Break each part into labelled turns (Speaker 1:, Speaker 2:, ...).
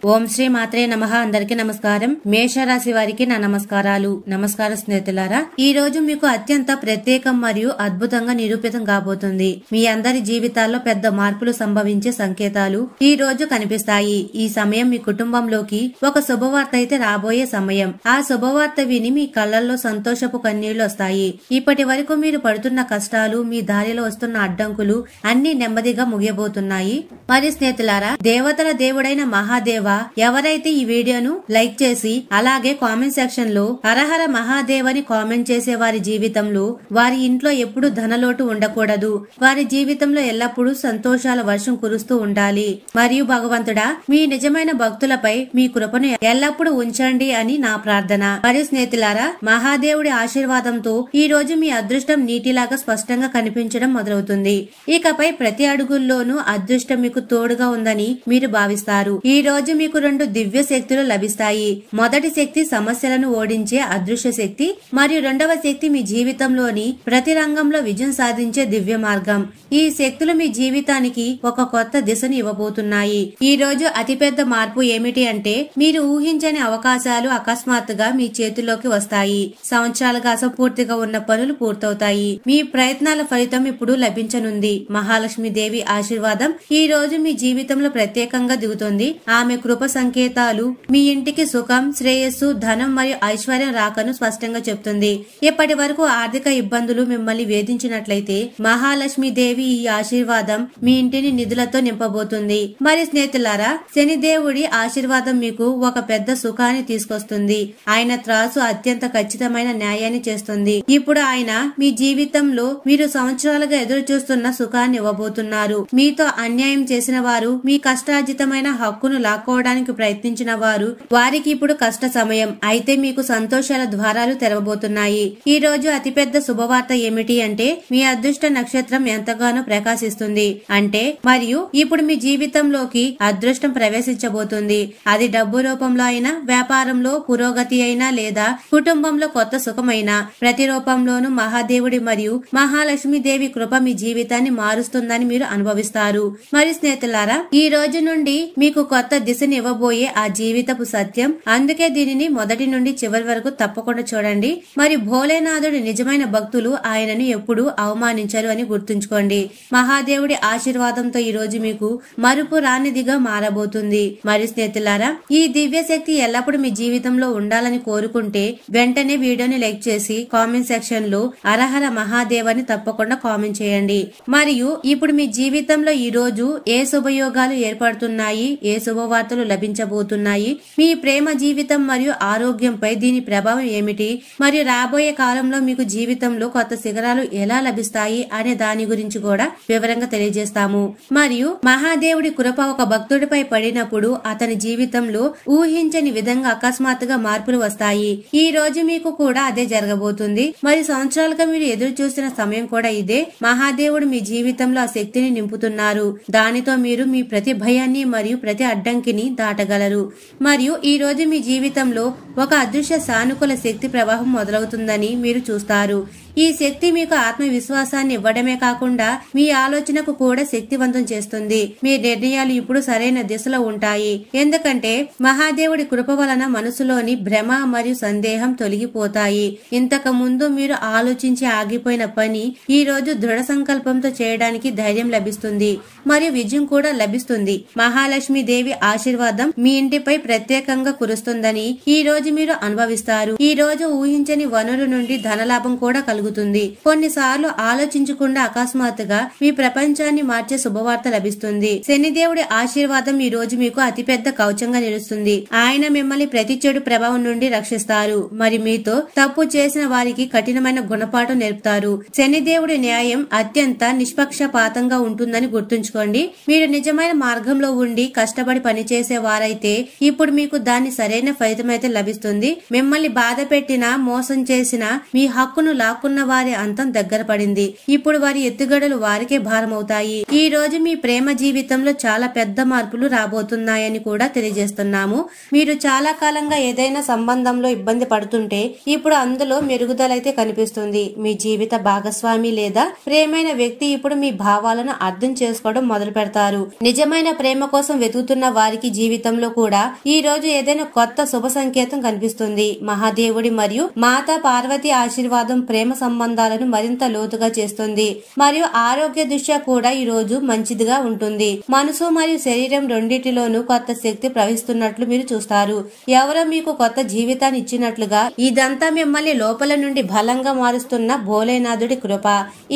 Speaker 1: ఓం శ్రీ మాత్రే నమః. అందరికీ నమస్కారం. మేషరాశి వారికి నా నమస్కారాలు. నమస్కారం స్నేహితులారా, ఈ రోజు మీకు అత్యంత ప్రత్యేకం మరియు అద్భుతంగా నిరూపితం కాబోతుంది. మీ అందరి జీవితాల్లో పెద్ద మార్పులు సంభవించే సంకేతాలు ఈ రోజు కనిపిస్తాయి. ఈ సమయం మీ కుటుంబంలోకి ఒక శుభవార్త అయితే రాబోయే సమయం. ఆ శుభవార్త విని మీ కళ్ళల్లో సంతోషపు కన్నీళ్లు వస్తాయి. ఇప్పటి వరకు మీరు పడుతున్న కష్టాలు, మీ దారిలో వస్తున్న అడ్డంకులు అన్ని నెమ్మదిగా ముగియబోతున్నాయి. మరి స్నేహితులారా, దేవతల దేవుడైన మహాదేవ, ఎవరైతే ఈ వీడియోను లైక్ చేసి అలాగే కామెంట్ సెక్షన్ లో హరహర మహాదేవ్ అని కామెంట్ చేసే వారి జీవితంలో, వారి ఇంట్లో ఎప్పుడు ధనలోటు ఉండకూడదు, వారి జీవితంలో ఎల్లప్పుడూ సంతోషాల వర్షం కురుస్తూ ఉండాలి. మరియు భగవంతుడా, మీ నిజమైన భక్తులపై మీ కృపను ఎల్లప్పుడూ ఉంచండి అని నా ప్రార్థన. మరియు స్నేహితులారా, మహాదేవుడి ఆశీర్వాదంతో ఈ రోజు మీ అదృష్టం నీటిలాగా స్పష్టంగా కనిపించడం మొదలవుతుంది. ఇకపై ప్రతి అడుగుల్లోనూ అదృష్టం మీకు తోడుగా ఉందని మీరు భావిస్తారు. ఈ రోజు మీకు రెండు దివ్య శక్తులు లభిస్తాయి. మొదటి శక్తి సమస్యలను ఓడించే అదృశ్య శక్తి, మరియు రెండవ శక్తి మీ జీవితంలోని ప్రతి రంగంలో విజయం సాధించే దివ్య మార్గం. ఈ శక్తులు మీ జీవితానికి ఒక కొత్త దిశను ఇవ్వబోతున్నాయి. ఈ రోజు అతిపెద్ద మార్పు ఏమిటి అంటే, మీరు ఊహించని అవకాశాలు అకస్మాత్తుగా మీ చేతుల్లోకి వస్తాయి. సంవత్సరాలుగా అసంపూర్తిగా ఉన్న పనులు పూర్తవుతాయి. మీ ప్రయత్నాల ఫలితం ఇప్పుడు లభించనుంది. మహాలక్ష్మి దేవి ఆశీర్వాదం ఈ రోజు మీ జీవితంలో ప్రత్యేకంగా దిగుతుంది. ఆమె కృప సంకేతాలు మీ ఇంటికి సుఖం, శ్రేయస్సు, ధనం మరియు ఐశ్వర్యం రాకను స్పష్టంగా చెప్తుంది. ఇప్పటి వరకు ఆర్థిక ఇబ్బందులు మిమ్మల్ని వేధించినట్లయితే మహాలక్ష్మి దేవి ఈ ఆశీర్వాదం మీ ఇంటిని నిధులతో నింపబోతుంది. మరి స్నేహితులారా, శనిదేవుడి ఆశీర్వాదం మీకు ఒక పెద్ద సుఖాన్ని తీసుకొస్తుంది. ఆయన త్రాసు అత్యంత ఖచ్చితమైన న్యాయాన్ని చేస్తుంది. ఇప్పుడు ఆయన మీ జీవితంలో మీరు సంవత్సరాలుగా ఎదురు చూస్తున్న సుఖాన్ని ఇవ్వబోతున్నారు. మీతో అన్యాయం చేసిన వారు, మీ కష్టార్జితమైన హక్కును లాక్కోవడానికి ప్రయత్నించిన వారు, వారికి ఇప్పుడు కష్ట సమయం. అయితే మీకు సంతోషాల ద్వారాలు తెరవబోతున్నాయి. ఈ రోజు అతిపెద్ద శుభవార్త ఏమిటి అంటే, మీ అదృష్ట నక్షత్రం ఎంతగానో ప్రకాశిస్తుంది. అంటే మరియు ఇప్పుడు మీ జీవితంలోకి అదృష్టం ప్రవేశించబోతుంది. అది డబ్బు రూపంలో అయినా, వ్యాపారంలో పురోగతి అయినా, లేదా కుటుంబంలో కొత్త సుఖమైనా, ప్రతి రూపంలోనూ మహాదేవుడి మరియు మహాలక్ష్మి దేవి కృప మీ జీవితాన్ని మారుస్తుందని మీరు అనుభవిస్తారు. మరి స్నేహితులారా, ఈ రోజు నుండి మీకు కొత్త దిశని ఇవ్వబోయే ఆ జీవితపు సత్యం. అందుకే దీనిని మొదటి నుండి చివరి వరకు తప్పకుండా చూడండి. మరి భోలేనాథుడి నిజమైన భక్తులు ఆయనను ఎప్పుడూ అవమానించరు అని గుర్తుంచుకోండి. మహాదేవుడి ఆశీర్వాదంతో ఈ రోజు మీకు మరుపు రానిదిగా మారబోతుంది. మరి స్నేహితులారా, ఈ దివ్య శక్తి ఎల్లప్పుడూ మీ జీవితంలో ఉండాలని కోరుకుంటే వెంటనే వీడియోని లైక్ చేసి కామెంట్ సెక్షన్ లో హరహర మహాదేవ్ అని తప్పకుండా కామెంట్ చేయండి. మరియు ఇప్పుడు మీ జీవితంలో ఈ రోజు ఏ శుభయోగాలు ఏర్పడుతున్నాయి, ఏ శుభవార్తలు లభించబోతున్నాయి, మీ ప్రేమ జీవితం మరియు ఆరోగ్యంపై దీని ప్రభావం ఏమిటి, మరియు రాబోయే కాలంలో మీకు జీవితంలో కొత్త శిఖరాలు ఎలా లభిస్తాయి అనే దాని గురించి కూడా వివరంగా తెలియజేస్తాము. మరియు మహాదేవుడి కృప ఒక భక్తుడిపై పడినప్పుడు అతని జీవితంలో ఊహించని విధంగా అకస్మాత్తుగా మార్పులు వస్తాయి. ఈ రోజు మీకు కూడా అదే జరగబోతుంది. మరి సంవత్సరాలుగా మీరు ఎదురు చూసిన సమయం కూడా ఇదే. మహాదేవుడు మీ జీవితంలో ఆ శక్తిని నింపుతున్నారు. దానితో మీరు మీ ప్రతి భయాన్ని మరియు ప్రతి అడ్డంకిని దాటగలరు. మరియు ఈ రోజు మీ జీవితంలో ఒక అదృశ్య సానుకూల శక్తి ప్రవాహం మొదలవుతుందని మీరు చూస్తారు. ఈ శక్తి మీకు ఆత్మవిశ్వాసాన్ని ఇవ్వడమే కాకుండా మీ ఆలోచనకు కూడా శక్తివంతం చేస్తుంది. మీ నిర్ణయాలు ఇప్పుడు సరైన దిశలో ఉంటాయి. ఎందుకంటే మహాదేవుడి కృప వలన మనసులోని భ్రమ మరియు సందేహం తొలగిపోతాయి. ఇంతకు ముందు మీరు ఆలోచించి ఆగిపోయిన పని ఈ రోజు దృఢ సంకల్పంతో చేయడానికి ధైర్యం లభిస్తుంది మరియు విజయం కూడా లభిస్తుంది. మహాలక్ష్మి దేవి ఆశీర్వాదం మీ ఇంటిపై ప్రత్యేకంగా కురుస్తుందని ఈ రోజు మీరు అనుభవిస్తారు. ఈ రోజు ఊహించని వనరు నుండి ధనలాభం కూడా కలుగుతుంది. కొన్నిసార్లు ఆలోచించకుండా అకస్మాత్తుగా మీ ప్రపంచాన్ని మార్చే శుభవార్త లభిస్తుంది. శనిదేవుడి ఆశీర్వాదం ఈ రోజు మీకు అతిపెద్ద కవచంగా నిలుస్తుంది. ఆయన మిమ్మల్ని ప్రతి చెడు ప్రభావం నుండి రక్షిస్తారు. మరి మీతో తప్పు చేసిన వారికి కఠినమైన గుణపాఠం నేర్పుతారు. శనిదేవుడి న్యాయం అత్యంత నిష్పక్షపాతంగా ఉంటుందని గుర్తుంచుకోండి. మీరు నిజమైన మార్గంలో ఉండి కష్టపడి పనిచేసే వారైతే ఇప్పుడు మీకు దాని సరైన ఫలితం అయితే లభిస్తుంది. మిమ్మల్ని బాధ పెట్టినా, మోసం చేసినా, మీ హక్కును లాక్కున్న అనుకున్న వారి అంతం దగ్గర పడింది. ఇప్పుడు వారి ఎత్తుగడలు వారికే భారమవుతాయి. ఈ రోజు మీ ప్రేమ జీవితంలో చాలా పెద్ద మార్పులు రాబోతున్నాయని కూడా తెలియజేస్తున్నాము. మీరు చాలా కాలంగా ఏదైనా సంబంధంలో ఇబ్బంది పడుతుంటే ఇప్పుడు అందులో మెరుగుదలైతే కనిపిస్తుంది. మీ జీవిత భాగస్వామి లేదా ప్రేమైన వ్యక్తి ఇప్పుడు మీ భావాలను అర్థం చేసుకోవడం మొదలు పెడతారు. నిజమైన ప్రేమ కోసం వెతుకుతున్న వారికి జీవితంలో కూడా ఈ రోజు ఏదైనా కొత్త శుభ సంకేతం కనిపిస్తుంది. మహాదేవుడి మరియు మాతా పార్వతి ఆశీర్వాదం ప్రేమ సంబంధాలను మరింత లోతుగా చేస్తుంది మరియు ఆరోగ్య దృష్ట్యా కూడా ఈ రోజు మంచిదిగా ఉంటుంది. మనసు మరియు శరీరం రెండింటిలోనూ కొత్త శక్తి ప్రవహిస్తున్నట్లు మీరు చూస్తారు. ఎవరో మీకు కొత్త జీవితాన్ని ఇచ్చినట్లుగా ఇదంతా మిమ్మల్ని లోపల నుండి బలంగా మారుస్తున్న భోలేనాథుడి కృప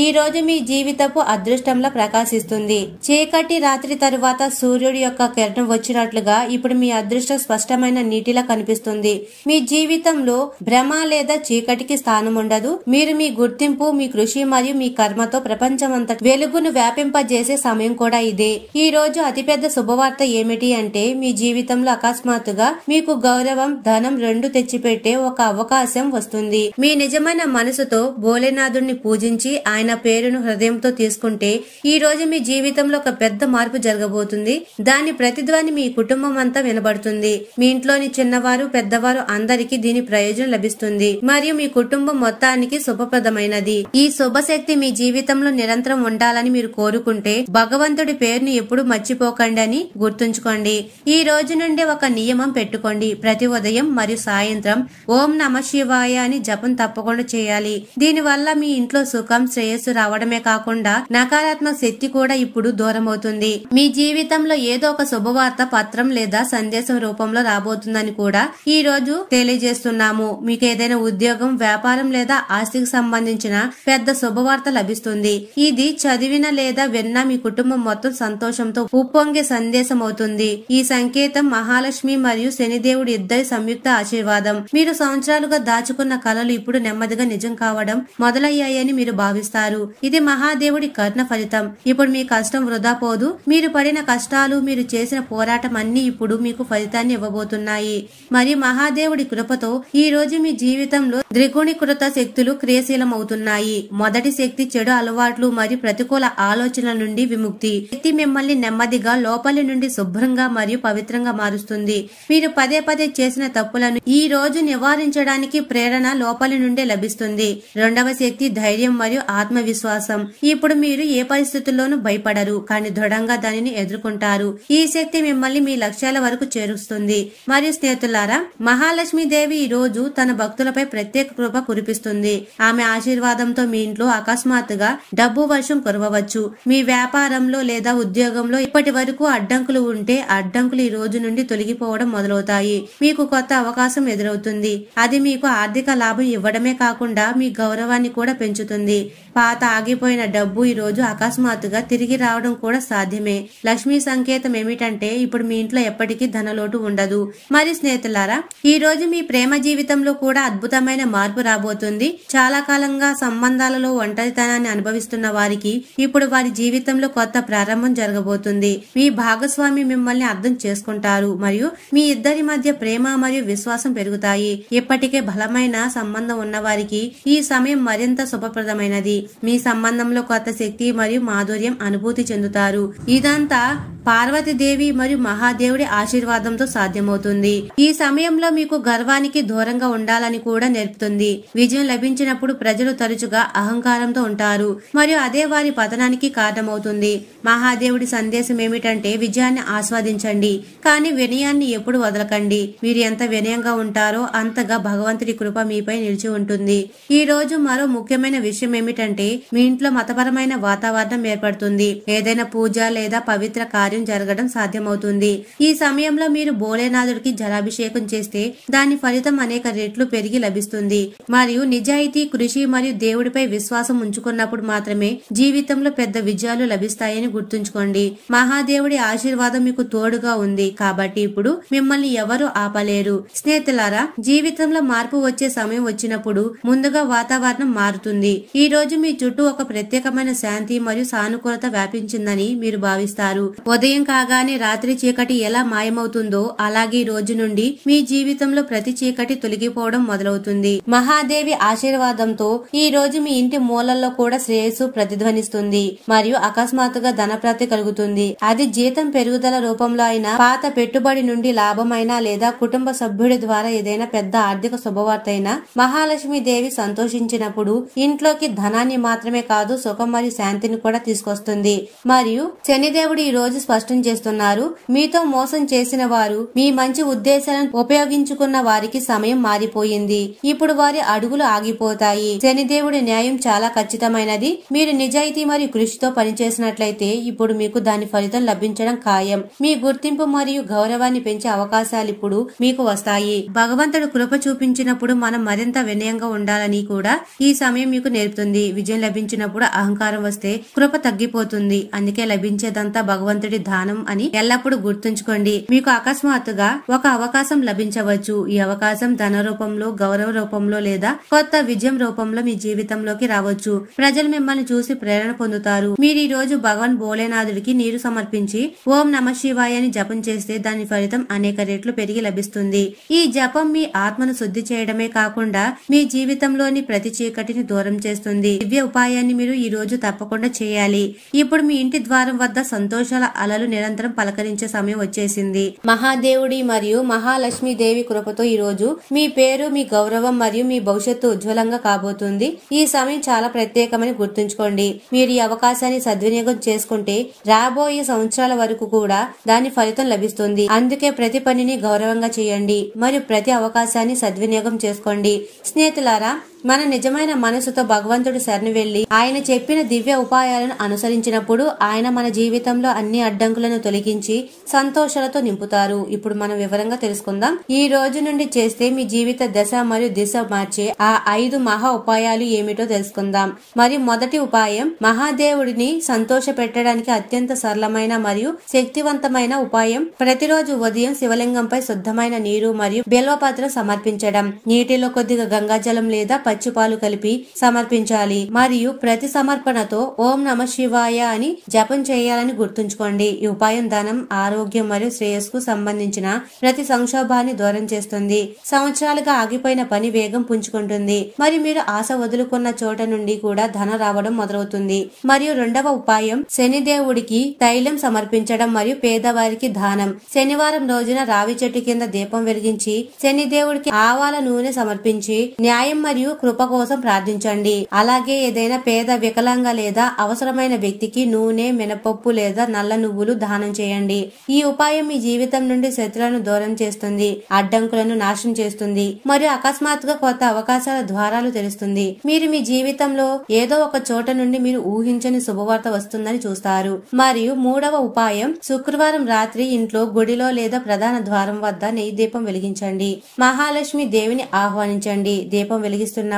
Speaker 1: ఈ రోజు మీ జీవితపు అదృష్టంలా ప్రకాశిస్తుంది. చీకటి రాత్రి తరువాత సూర్యుడి యొక్క కిరణం వచ్చినట్లుగా ఇప్పుడు మీ అదృష్టం స్పష్టమైన నీటిలా కనిపిస్తుంది. మీ జీవితంలో భ్రమ లేదా చీకటికి స్థానం ఉండదు. మీరు మీ గుర్తింపు, మీ కృషి మరియు మీ కర్మతో ప్రపంచమంతటా వెలుగును వ్యాపింపజేసే సమయం కూడా ఇదే. ఈ రోజు అతిపెద్ద శుభవార్త ఏమిటి అంటే మీ జీవితంలో అకస్మాత్తుగా మీకు గౌరవం, ధనం రెండు తెచ్చిపెట్టే ఒక అవకాశం వస్తుంది. మీ నిజమైన మనసుతో భోలేనాథుడిని పూజించి ఆయన పేరును హృదయంతో తీసుకుంటే ఈ రోజు మీ జీవితంలో ఒక పెద్ద మార్పు జరగబోతుంది. దాని ప్రతిధ్వని మీ కుటుంబం అంతా వినబడుతుంది. మీ ఇంట్లోని చిన్నవారు, పెద్దవారు అందరికీ దీని ప్రయోజనం లభిస్తుంది మరియు మీ కుటుంబం మొత్తానికి శుభప్రదమైనది. ఈ శుభశక్తి మీ జీవితంలో నిరంతరం ఉండాలని మీరు కోరుకుంటే భగవంతుడి పేరుని ఎప్పుడు మర్చిపోకండి అని గుర్తుంచుకోండి. ఈ రోజు నుండి ఒక నియమం పెట్టుకోండి. ప్రతి ఉదయం మరియు సాయంత్రం ఓం నమ శివాయ అని జపం తప్పకుండా చేయాలి. దీని వల్ల మీ ఇంట్లో సుఖం, శ్రేయస్సు రావడమే కాకుండా నకారాత్మక శక్తి కూడా ఇప్పుడు దూరం అవుతుంది. మీ జీవితంలో ఏదో ఒక శుభవార్త పత్రం లేదా సందేశం రూపంలో రాబోతుందని కూడా ఈ రోజు తెలియజేస్తున్నాము. మీకు ఏదైనా ఉద్యోగం, వ్యాపారం లేదా ఆస్తికి సంబంధించిన పెద్ద శుభవార్త లభిస్తుంది. ఇది చదివిన లేదా విన్న మీ కుటుంబం మొత్తం సంతోషంతో ఉప్పొంగే సందేశం అవుతుంది. ఈ సంకేతం మహాలక్ష్మి మరియు శనిదేవుడి ఇద్దరి సంయుక్త ఆశీర్వాదం. మీరు సంవత్సరాలుగా దాచుకున్న కలలు ఇప్పుడు నెమ్మదిగా నిజం కావడం మొదలయ్యాయని మీరు భావిస్తారు. ఇది మహాదేవుడి కరుణ ఫలితం. ఇప్పుడు మీ కష్టం వృధా పోదు. మీరు పడిన కష్టాలు, మీరు చేసిన పోరాటం అన్ని ఇప్పుడు మీకు ఫలితాన్ని ఇవ్వబోతున్నాయి. మరియు మహాదేవుడి కృపతో ఈ రోజు మీ జీవితంలో ద్విగుణీకృత శక్తులు క్రియాశీలమవుతున్నాయి. మొదటి శక్తి చెడు అలవాట్లు మరియు ప్రతికూల ఆలోచనల నుండి విముక్తి. శక్తి మిమ్మల్ని నెమ్మదిగా లోపలి నుండి శుభ్రంగా మరియు పవిత్రంగా మారుస్తుంది. మీరు పదే పదే చేసిన తప్పులను ఈ రోజు నివారించడానికి ప్రేరణ లోపలి నుండే లభిస్తుంది. రెండవ శక్తి ధైర్యం మరియు ఆత్మవిశ్వాసం. ఇప్పుడు మీరు ఏ పరిస్థితుల్లోనూ భయపడరు, కానీ దృఢంగా దానిని ఎదుర్కొంటారు. ఈ శక్తి మిమ్మల్ని మీ లక్ష్యాల వరకు చేరుస్తుంది. మరియు స్నేహితులారా, మహాలక్ష్మీదేవి ఈ రోజు తన భక్తులపై ప్రత్యేక కృప కురిపిస్తుంది. ఆమె ఆశీర్వాదంతో మీ ఇంట్లో అకస్మాత్తుగా డబ్బు వర్షం కురవవచ్చు. మీ వ్యాపారంలో లేదా ఉద్యోగంలో ఇప్పటి వరకు అడ్డంకులు ఉంటే అడ్డంకులు ఈ రోజు నుండి తొలగిపోవడం మొదలవుతాయి. మీకు కొత్త అవకాశం ఎదురవుతుంది. అది మీకు ఆర్థిక లాభం ఇవ్వడమే కాకుండా మీ గౌరవాన్ని కూడా పెంచుతుంది. పాత ఆగిపోయిన డబ్బు ఈ రోజు అకస్మాత్తుగా తిరిగి రావడం కూడా సాధ్యమే. లక్ష్మీ సంకేతం ఏమిటంటే ఇప్పుడు మీ ఇంట్లో ఎప్పటికీ ధనలోటు ఉండదు. మరి స్నేహితులారా, ఈ రోజు మీ ప్రేమ జీవితంలో కూడా అద్భుతమైన మార్పు రాబోతుంది. చాలా కాలంగా సంబంధాలలో ఒంటరితనాన్ని అనుభవిస్తున్న వారికి ఇప్పుడు వారి జీవితంలో కొత్త ప్రారంభం జరగబోతుంది. మీ భాగస్వామి మిమ్మల్ని అర్థం చేసుకుంటారు మరియు మీ ఇద్దరి మధ్య ప్రేమ మరియు విశ్వాసం పెరుగుతాయి. ఇప్పటికే బలమైన సంబంధం ఉన్న వారికి ఈ సమయం మరింత శుభప్రదమైనది. మీ సంబంధంలో కొత్త శక్తి మరియు మాధుర్యం అనుభూతి చెందుతారు. ఇదంతా పార్వతీదేవి మరియు మహాదేవుడి ఆశీర్వాదంతో సాధ్యమవుతుంది. ఈ సమయంలో మీకు గర్వానికి దూరంగా ఉండాలని కూడా నేర్పుతుంది. విజయం లభించినప్పుడు ప్రజలు తరచుగా అహంకారంతో ఉంటారు మరియు అదే వారి పతనానికి కారణమవుతుంది. మహాదేవుడి సందేశం ఏమిటంటే విజయాన్ని ఆస్వాదించండి, కానీ వినయాన్ని ఎప్పుడు వదలకండి. మీరు ఎంత వినయంగా ఉంటారో అంతగా భగవంతుడి కృప మీపై నిలిచి ఉంటుంది. ఈ రోజు మరో ముఖ్యమైన విషయం ఏమిటంటే మీ ఇంట్లో మతపరమైన వాతావరణం ఏర్పడుతుంది. ఏదైనా పూజ లేదా పవిత్ర కార్యం జరగడం సాధ్యమవుతుంది. ఈ సమయంలో మీరు భోలేనాథుడికి జలాభిషేకం చేస్తే దాని ఫలితం అనేక రెట్లు పెరిగి లభిస్తుంది. మరియు నిజాయితీ, కృషి మరియు దేవుడిపై విశ్వాసం ఉంచుకున్నప్పుడు మాత్రమే జీవితంలో పెద్ద విజయాలు లభిస్తాయని గుర్తుంచుకోండి. మహాదేవుడి ఆశీర్వాదం మీకు తోడుగా ఉంది కాబట్టి ఇప్పుడు మిమ్మల్ని ఎవరు ఆపలేరు. స్నేహితులారా, జీవితంలో మార్పు వచ్చే సమయం వచ్చినప్పుడు ముందుగా వాతావరణం మారుతుంది. ఈ రోజు మీ చుట్టూ ఒక ప్రత్యేకమైన శాంతి మరియు సానుకూలత వ్యాపించిందని మీరు భావిస్తారు. ఉదయం కాగానే రాత్రి చీకటి ఎలా మాయమవుతుందో అలాగే ఈ రోజు నుండి మీ జీవితంలో ప్రతి చీకటి తొలగిపోవడం మొదలవుతుంది. మహాదేవి ఆశీర్వాదం రావడంతో ఈ రోజు మీ ఇంటి మూలల్లో కూడా శ్రేయస్సు ప్రతిధ్వనిస్తుంది మరియు అకస్మాత్తుగా ధనప్రాప్తి కలుగుతుంది. అది జీతం పెరుగుదల రూపంలో అయినా, పాత పెట్టుబడి నుండి లాభమైనా లేదా కుటుంబ సభ్యుడి ద్వారా ఏదైనా పెద్ద ఆర్థిక శుభవార్త అయినా మహాలక్ష్మి దేవి సంతోషించినప్పుడు ఇంట్లోకి ధనాన్ని మాత్రమే కాదు సుఖం మరియు శాంతిని కూడా తీసుకొస్తుంది. మరియు శనిదేవుడు ఈ రోజు స్పష్టం చేస్తున్నారు, మీతో మోసం చేసిన వారు, మీ మంచి ఉద్దేశాలను ఉపయోగించుకున్న వారికి సమయం మారిపోయింది. ఇప్పుడు వారి అడుగులు ఆగిపోతాయి. శనిదేవుడి న్యాయం చాలా ఖచ్చితమైనది. మీరు నిజాయితీ మరియు కృషితో పనిచేసినట్లయితే ఇప్పుడు మీకు దాని ఫలితం లభించడం ఖాయం. మీ గుర్తింపు మరియు గౌరవాన్ని పెంచే అవకాశాలు ఇప్పుడు మీకు వస్తాయి. భగవంతుడు కృప చూపించినప్పుడు మనం మరింత వినయంగా ఉండాలని కూడా ఈ సమయం మీకు నేర్పుతుంది. విజయం లభించినప్పుడు అహంకారం వస్తే కృప తగ్గిపోతుంది. అందుకే లభించేదంతా భగవంతుడి దానం అని ఎల్లప్పుడూ గుర్తుంచుకోండి. మీకు అకస్మాత్తుగా ఒక అవకాశం లభించవచ్చు. ఈ అవకాశం ధన రూపంలో, గౌరవ రూపంలో లేదా కొత్త విజయం రూపంలో మీ జీవితంలోకి రావచ్చు. ప్రజలు మిమ్మల్ని చూసి ప్రేరణ పొందుతారు. మీరు ఈ రోజు భగవాన్ భోలేనాథుడికి నీరు సమర్పించి ఓం నమః శివాయ అని జపం చేస్తే దాని ఫలితం అనేక రెట్లు పెరిగి లభిస్తుంది. ఈ జపం మీ ఆత్మను శుద్ధి చేయడమే కాకుండా మీ జీవితంలోని ప్రతి చీకటిని దూరం చేస్తుంది. దివ్య ఉపాయాన్ని మీరు ఈ రోజు తప్పకుండా చేయాలి. ఇప్పుడు మీ ఇంటి ద్వారం వద్ద సంతోషాల అలలు నిరంతరం పలకరించే సమయం వచ్చేసింది. మహాదేవుడి మరియు మహాలక్ష్మి దేవి కృపతో ఈ రోజు మీ పేరు, మీ గౌరవం మరియు మీ భవిష్యత్తు ఉజ్వలంగా కాబోతుంది. ఈ సమయం చాలా ప్రత్యేకమని గుర్తుంచుకోండి. మీరు ఈ అవకాశాన్ని సద్వినియోగం చేసుకుంటే రాబోయే సంవత్సరాల వరకు కూడా దాని ఫలితం లభిస్తుంది. అందుకే ప్రతి పనిని గౌరవంగా చేయండి మరియు ప్రతి అవకాశాన్ని సద్వినియోగం చేసుకోండి. స్నేహితులారా, మన నిజమైన మనసుతో భగవంతుడి శరణు వెళ్లి ఆయన చెప్పిన దివ్య ఉపాయాలను అనుసరించినప్పుడు ఆయన మన జీవితంలో అన్ని అడ్డంకులను తొలగించి సంతోషాలతో నింపుతారు. ఇప్పుడు మనం వివరంగా తెలుసుకుందాం. ఈ రోజు నుండి చేస్తే మీ జీవిత దశ మరియు దిశ మార్చే ఆ 5 మహా ఉపాయాలు ఏమిటో తెలుసుకుందాం. మరియు మొదటి ఉపాయం, మహాదేవుడిని సంతోష పెట్టడానికి అత్యంత సరళమైన మరియు శక్తివంతమైన ఉపాయం. ప్రతిరోజు ఉదయం శివలింగంపై శుద్ధమైన నీరు మరియు బిల్వపత్రం సమర్పించడం. నీటిలో కొద్దిగా గంగాజలం లేదా పచ్చిపాలు కలిపి సమర్పించాలి మరియు ప్రతి సమర్పణతో ఓం నమః శివాయ అని జపం చేయాలని గుర్తుంచుకోండి. ఈ ఉపాయం ధనం, ఆరోగ్యం మరియు శ్రేయస్సుకు సంబంధించిన ప్రతి సంక్షోభాన్ని దూరం చేస్తుంది. సంవత్సరాలుగా ఆగిపోయిన పని వేగం పుంజుకుంటుంది మరియు మీరు ఆశ వదులుకున్న చోట నుండి కూడా ధనం రావడం మొదలవుతుంది. మరియు రెండవ ఉపాయం, శనిదేవుడికి తైలం సమర్పించడం మరియు పేదవారికి దానం. శనివారం రోజున రావి చెట్టు కింద దీపం వెలిగించి శనిదేవుడికి ఆవాల నూనె సమర్పించి న్యాయం మరియు కృప కోసం ప్రార్థించండి. అలాగే ఏదైనా పేద, వికలాంగ లేదా అవసరమైన వ్యక్తికి నూనె, మినపప్పు లేదా నల్ల నువ్వులు దానం చేయండి. ఈ ఉపాయం మీ జీవితం నుండి శత్రులను దూరం చేస్తుంది, అడ్డంకులను నాశనం చేస్తుంది మరియు అకస్మాత్తుగా కొత్త అవకాశాల ద్వారాలు తెరుస్తుంది. మీరు మీ జీవితంలో ఏదో ఒక చోట నుండి మీరు ఊహించని శుభవార్త వస్తుందని చూస్తారు. మరియు మూడవ ఉపాయం, శుక్రవారం రాత్రి ఇంట్లో, గుడిలో లేదా ప్రధాన ద్వారం వద్ద నెయ్యి దీపం వెలిగించండి. మహాలక్ష్మి దేవిని ఆహ్వానించండి. దీపం వెలిగిస్తున్నప్పుడు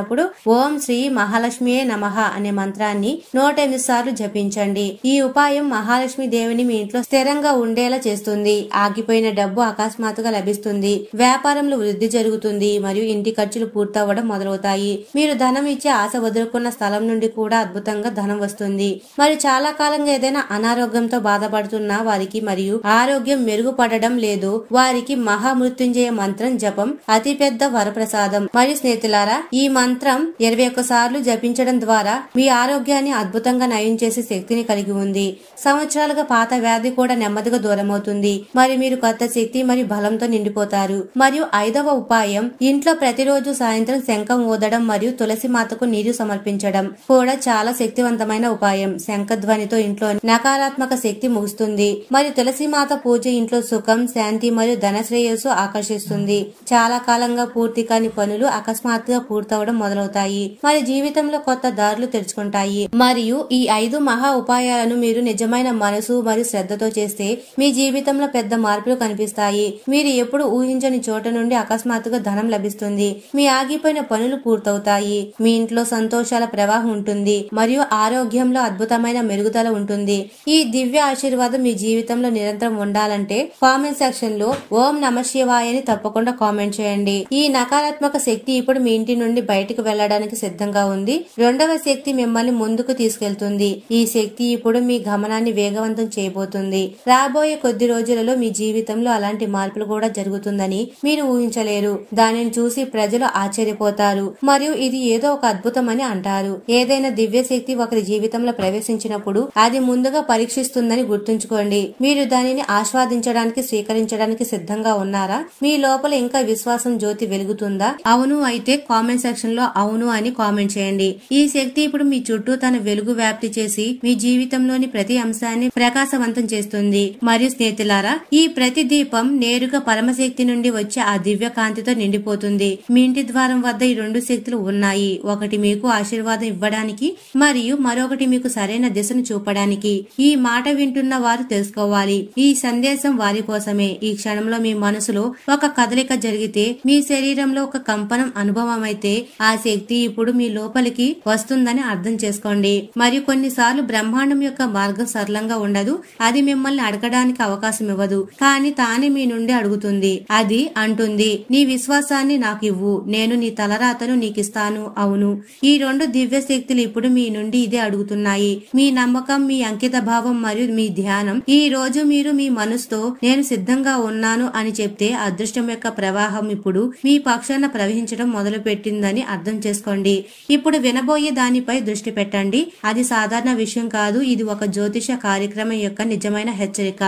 Speaker 1: ఓం శ్రీ మహాలక్ష్మియే నమః అనే మంత్రాన్ని 108 సార్లు జపించండి. ఈ ఉపాయం మహాలక్ష్మి దేవిని మీ ఇంట్లో స్థిరంగా ఉండేలా చేస్తుంది. ఆగిపోయిన డబ్బు అకస్మాత్తుగా లభిస్తుంది. వ్యాపారంలో వృద్ధి జరుగుతుంది మరియు ఇంటి ఖర్చులు పూర్తవడం మొదలవుతాయి. మీరు ధనం ఇచ్చే ఆశ వదులుకున్న స్థలం నుండి కూడా అద్భుతంగా ధనం వస్తుంది. మరియు చాలా కాలంగా ఏదైనా అనారోగ్యంతో బాధపడుతున్న వారికి మరియు ఆరోగ్యం మెరుగుపడడం లేదు వారికి మహామృత్యుంజయ మంత్రం జపం అతిపెద్ద వరప్రసాదం. మరియు స్నేహితులారా, ఈ మంత్రం 21 సార్లు జపించడం ద్వారా మీ ఆరోగ్యాన్ని అద్భుతంగా నయం చేసే శక్తిని కలిగి ఉంది. సంవత్సరాలుగా పాత వ్యాధి కూడా నెమ్మదిగా దూరమవుతుంది మరియు మీరు కొత్త శక్తి మరియు బలంతో నిండిపోతారు. మరియు 5వ ఉపాయం, ఇంట్లో ప్రతిరోజు సాయంత్రం శంఖం ఊదడం మరియు తులసి మాతకు నీరు సమర్పించడం కూడా చాలా శక్తివంతమైన ఉపాయం. శంఖ ధ్వనితో ఇంట్లో నకారాత్మక శక్తి ముగుస్తుంది మరియు తులసి మాత పూజ ఇంట్లో సుఖం, శాంతి మరియు ధనశ్రేయస్సు ఆకర్షిస్తుంది. చాలా కాలంగా పూర్తి కాని పనులు అకస్మాత్తుగా పూర్తవడం మొదలవుతాయి మరియు జీవితంలో కొత్త దారులు తెరుచుకుంటాయి. మరియు ఈ 5 మహా ఉపాయాలను మీరు నిజమైన మనసు మరియు శ్రద్ధతో చేస్తే మీ జీవితంలో పెద్ద మార్పులు కనిపిస్తాయి. మీరు ఎప్పుడు ఊహించని చోట నుండి అకస్మాత్తుగా ధనం లభిస్తుంది. మీ ఆగిపోయిన పనులు పూర్తవుతాయి. మీ ఇంట్లో సంతోషాల ప్రవాహం ఉంటుంది మరియు ఆరోగ్యంలో అద్భుతమైన మెరుగుదల ఉంటుంది. ఈ దివ్య ఆశీర్వాదం మీ జీవితంలో నిరంతరం ఉండాలంటే కామెంట్ సెక్షన్ లో ఓం నమః శివాయ అని తప్పకుండా కామెంట్ చేయండి. ఈ నకారాత్మక శక్తి ఇప్పుడు మీ ఇంటి నుండి బయటకు వెళ్లడానికి సిద్ధంగా ఉంది. రెండవ శక్తి మిమ్మల్ని ముందుకు తీసుకెళ్తుంది. ఈ శక్తి ఇప్పుడు మీ గమనాన్ని వేగవంతం చేయబోతుంది. రాబోయే కొద్ది రోజులలో మీ జీవితంలో అలాంటి మార్పులు కూడా జరుగుతుందని మీరు ఊహించలేరు. దానిని చూసి ప్రజలు ఆశ్చర్యపోతారు మరియు ఇది ఏదో ఒక అద్భుతం అని అంటారు. ఏదైనా దివ్య శక్తి ఒకరి జీవితంలో ప్రవేశించినప్పుడు అది ముందుగా పరీక్షిస్తుందని గుర్తుంచుకోండి. మీరు దానిని ఆస్వాదించడానికి స్వీకరించడానికి సిద్ధంగా ఉన్నారా? మీ లోపల ఇంకా విశ్వాసం జ్యోతి వెలుగుతుందా? అవును అయితే కామెంట్ సెక్షన్ లో అవును అని కామెంట్ చేయండి. ఈ శక్తి ఇప్పుడు మీ చుట్టూ తన వెలుగు వ్యాప్తి చేసి మీ జీవితంలోని ప్రతి అంశాన్ని ప్రకాశవంతం చేస్తుంది. మరియు స్నేహితులారా, ఈ ప్రతి దీపం నేరుగా పరమశక్తి నుండి వచ్చే ఆ దివ్య కాంతితో నిండిపోతుంది. మీ ఇంటి ద్వారం వద్ద ఈ రెండు శక్తులు ఉన్నాయి. ఒకటి మీకు ఆశీర్వాదం ఇవ్వడానికి మరియు మరొకటి మీకు సరైన దిశను చూపడానికి. ఈ మాట వింటున్న వారు తెలుసుకోవాలి, ఈ సందేశం వారి కోసమే. ఈ క్షణంలో మీ మనసులో ఒక కదలిక జరిగితే, మీ శరీరంలో ఒక కంపనం అనుభవం అయితే, ఆ శక్తి ఇప్పుడు మీ లోపలికి వస్తుందని అర్థం చేసుకోండి. మరియు కొన్నిసార్లు బ్రహ్మాండం యొక్క మార్గం సరళంగా ఉండదు. అది మిమ్మల్ని అడగడానికి అవకాశం ఇవ్వదు, కానీ తానే మీ నుండి అడుగుతుంది. అది అంటుంది, నీ విశ్వాసాన్ని నాకు ఇవ్వు, నేను నీ తలరాతను నీకిస్తాను. అవును, ఈ రెండు దివ్య శక్తులు ఇప్పుడు మీ నుండి ఇదే అడుగుతున్నాయి. మీ నమ్మకం, మీ అంకిత భావం మరియు మీ ధ్యానం. ఈ రోజు మీరు మీ మనసుతో నేను సిద్ధంగా ఉన్నాను అని చెప్తే, అదృష్టం యొక్క ప్రవాహం ఇప్పుడు మీ పక్షాన ప్రవహించడం మొదలు పెట్టిందని అర్థం చేసుకోండి. ఇప్పుడు వినబోయే దానిపై దృష్టి పెట్టండి. అది సాధారణ విషయం కాదు, ఇది ఒక జ్యోతిష కార్యక్రమం యొక్క నిజమైన హెచ్చరిక.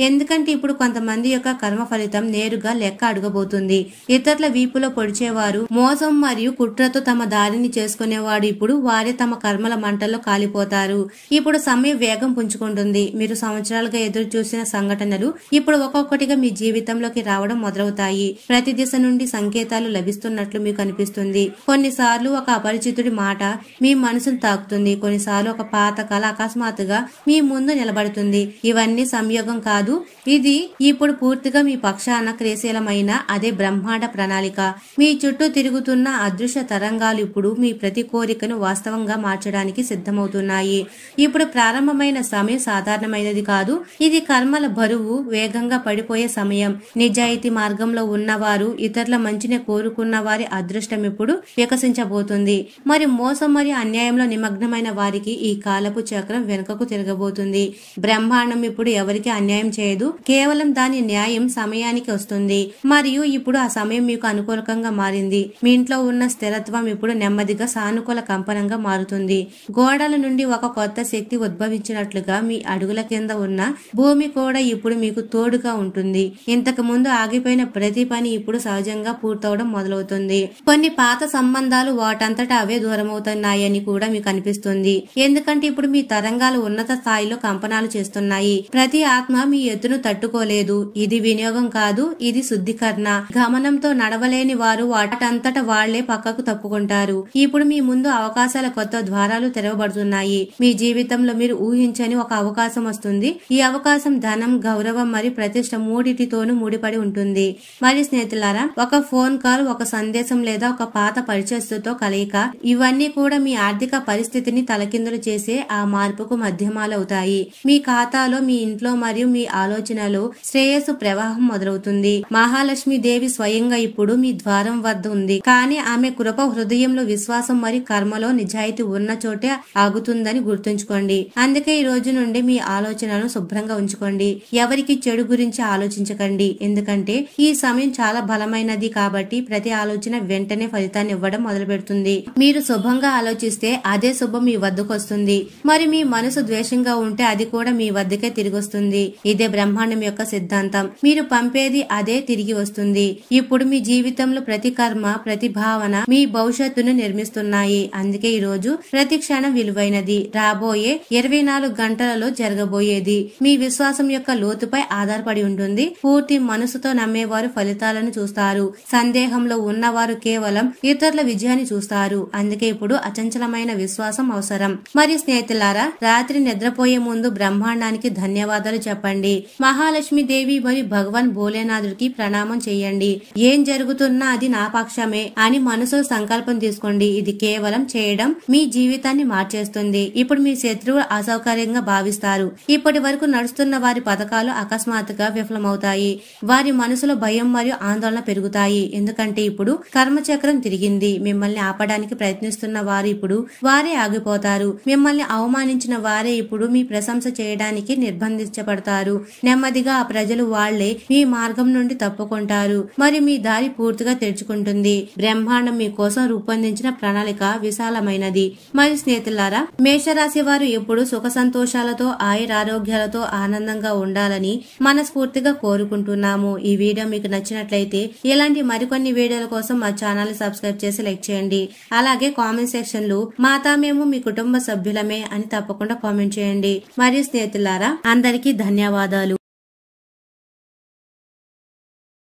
Speaker 1: ఎందుకంటే ఇప్పుడు కొంతమంది యొక్క కర్మ ఫలితం నేరుగా లెక్క అడగబోతుంది. ఇతరుల వీపులో పొడిచేవారు, మోసం మరియు కుట్రతో తమ దారిని చేసుకునేవాడు ఇప్పుడు వారే తమ కర్మల మంటల్లో కాలిపోతారు. ఇప్పుడు సమయం వేగం పుంజుకుంటుంది. మీరు సంవత్సరాలుగా ఎదురు చూసిన సంఘటనలు ఇప్పుడు ఒక్కొక్కటిగా మీ జీవితంలోకి రావడం మొదలవుతాయి. ప్రతి దిశ నుండి సంకేతాలు లభిస్తున్నట్లు మీకు అనిపిస్తుంది. కొన్నిసార్లు ఒక అపరిచితుడి మాట మీ మనసును తాకుతుంది. కొన్నిసార్లు ఒక పాత కళ అకస్మాత్తుగా మీ ముందు నిలబడుతుంది. ఇవన్నీ సంయోగం కాదు, ఇది ఇప్పుడు పూర్తిగా మీ పక్షాన క్రియాశీలమైన అదే బ్రహ్మాండ ప్రణాళిక. మీ చుట్టూ తిరుగుతున్న అదృశ్య తరంగాలు ఇప్పుడు మీ ప్రతి కోరికను వాస్తవంగా మార్చడానికి సిద్ధమవుతున్నాయి. ఇప్పుడు ప్రారంభమైన సమయం సాధారణమైనది కాదు, ఇది కర్మల బరువు వేగంగా పడిపోయే సమయం. నిజాయితీ మార్గంలో ఉన్నవారు, ఇతరుల మంచిని కోరుకున్న వారి అదృష్టం ఇప్పుడు వికసించబోతుంది. మరి మోసం మరియు అన్యాయంలో నిమగ్నమైన వారికి ఈ కాలపు చక్రం వెనుకకు తిరగబోతుంది. బ్రహ్మాండం ఇప్పుడు ఎవరికి అన్యాయం చేయదు, కేవలం దాని న్యాయం సమయానికి వస్తుంది. మరియు ఇప్పుడు ఆ సమయం మీకు అనుకూలంగా మారింది. మీ ఇంట్లో ఉన్న స్థిరత్వం ఇప్పుడు నెమ్మదిగా సానుకూల కంపనంగా మారుతుంది. గోడల నుండి ఒక కొత్త శక్తి ఉద్భవించినట్లుగా మీ అడుగుల కింద ఉన్న భూమి కూడా ఇప్పుడు మీకు తోడుగా ఉంటుంది. ఇంతకు ముందు ఆగిపోయిన ప్రతి పని ఇప్పుడు సహజంగా పూర్తవడం మొదలవుతుంది. కొన్ని పాత సంబంధాలు వాటంతటా అవే దూరమవుతున్నాయని కూడా మీకు అనిపిస్తుంది. ఎందుకంటే ఇప్పుడు మీ తరంగాలు ఉన్నత స్థాయిలో కంపనాలు చేస్తున్నాయి. ప్రతి ఆత్మ మీ ఎత్తును తట్టుకోలేదు. ఇది వినియోగం కాదు, ఇది శుద్ధీకరణ. గమనంతో నడవలేని వారు వాటంతట వాళ్లే పక్కకు తప్పుకుంటారు. ఇప్పుడు మీ ముందు అవకాశాల కొత్త ద్వారాలు తెరవబడుతున్నాయి. మీ జీవితంలో మీరు ఊహించని ఒక అవకాశం వస్తుంది. ఈ అవకాశం ధనం, గౌరవం మరియు ప్రతిష్ట మూడిటితోనూ ముడిపడి ఉంటుంది. మరి స్నేహితులారా, ఒక ఫోన్ కాల్, ఒక సందేశం లేదా ఒక పాత పరిచయస్తుతో కలయిక, ఇవన్నీ కూడా మీ ఆర్థిక పరిస్థితిని తలకిందులు చేసే ఆ మార్పుకు మాధ్యమాలు అవుతాయి. మీ ఖాతాలో, మీ ఇంట్లో మరియు మీ ఆలోచనలో శ్రేయస్సు ప్రవాహం మొదలవుతుంది. మహాలక్ష్మి దేవి స్వయంగా ఇప్పుడు మీ ద్వారం వద్ద ఉంది. కానీ ఆమె కృప హృదయంలో విశ్వాసం మరియు కర్మలో నిజాయితీ ఉన్న చోటే ఆగుతుందని గుర్తుంచుకోండి. అందుకే ఈ రోజు నుండి మీ ఆలోచనలను శుభ్రంగా ఉంచుకోండి. ఎవరికి చెడు గురించి ఆలోచించకండి. ఎందుకంటే ఈ సమయం చాలా బలమైనది కాబట్టి ప్రతి ఆలోచన వెంటనే ఫలితాన్ని ఇవ్వడం మొదలు పెడుతుంది. మీరు శుభంగా ఆలోచిస్తే అదే శుభం మీ వద్దకు వస్తుంది. మరి మీ మనసు ద్వేషంగా ఉంటే అది కూడా మీ వద్దకే తిరిగి వస్తుంది. ఇదే బ్రహ్మాండం యొక్క సిద్ధాంతం. మీరు పంపేది అదే తిరిగి వస్తుంది. ఇప్పుడు మీ జీవితంలో ప్రతి కర్మ, ప్రతి భావన మీ భవిష్యత్తును నిర్మిస్తున్నాయి. అందుకే ఈ రోజు ప్రతి క్షణం విలువైనది. రాబోయే 24 గంటలలో జరగబోయేది మీ విశ్వాసం యొక్క లోతుపై ఆధారపడి ఉంటుంది. పూర్తి మనసుతో నమ్మేవారు ఫలితాలను చూస్తారు. సందేహంలో ఉన్నవారు కేవలం ఇతరుల విజయాన్ని చూస్తారు. అందుకే ఇప్పుడు అచంచలమైన విశ్వాసం అవసరం. మరియు స్నేహితులారా, రాత్రి నిద్రపోయే ముందు బ్రహ్మాండానికి ధన్యవాదాలు చెప్పండి. మహాలక్ష్మి దేవి మరియు భగవాన్ భోలేనాథుడికి ప్రణామం చేయండి. ఏం జరుగుతున్నా అది నా పక్షమే అని మనసులో సంకల్పం తీసుకోండి. ఇది కేవలం చేయడం మీ జీవితాన్ని మార్చేస్తుంది. ఇప్పుడు మీ శత్రువులు అసౌకర్యంగా భావిస్తారు. ఇప్పటి వరకు నడుస్తున్న వారి పథకాలు అకస్మాత్తుగా విఫలమవుతాయి. వారి మనసులో భయం మరియు ఆందోళన పెరుగుతాయి. ఎందుకంటే ఇప్పుడు కర్మచక్రం తిరిగింది. మిమ్మల్ని ఆపడానికి ప్రయత్నిస్తున్న వారు ఇప్పుడు వారే ఆగిపోతారు. మిమ్మల్ని అవమానించిన వారే ఇప్పుడు మీ ప్రశంస చేయడానికి నిర్బంధించబడతారు. నెమ్మదిగా ఆ ప్రజలు వాళ్లే మీ మార్గం నుండి తప్పుకుంటారు. మరి మీ దారి పూర్తిగా తెరుచుకుంటుంది. బ్రహ్మాండం మీ కోసం కోసం రూపొందించిన ప్రణాళిక విశాలమైనది. మరి స్నేహితులారా, మేషరాశి వారు ఎప్పుడు సుఖ సంతోషాలతో ఆయురారోగ్యాలతో ఆనందంగా ఉండాలని మనస్ఫూర్తిగా కోరుకుంటున్నాము. ఈ వీడియో మీకు నచ్చినట్లయితే ఇలాంటి మరికొన్ని వీడియోల కోసం మా ఛానల్ ని సబ్స్క్రైబ్ చేసి లైక్ చేయండి. అలాగే కామెంట్ సెక్షన్ లో మాతా మేము మీ కుటుంబ సభ్యులమే అని తప్పకుండా కామెంట్ చేయండి. మరియు స్నేహితులారా, అందరికీ ధన్యవాదాలు.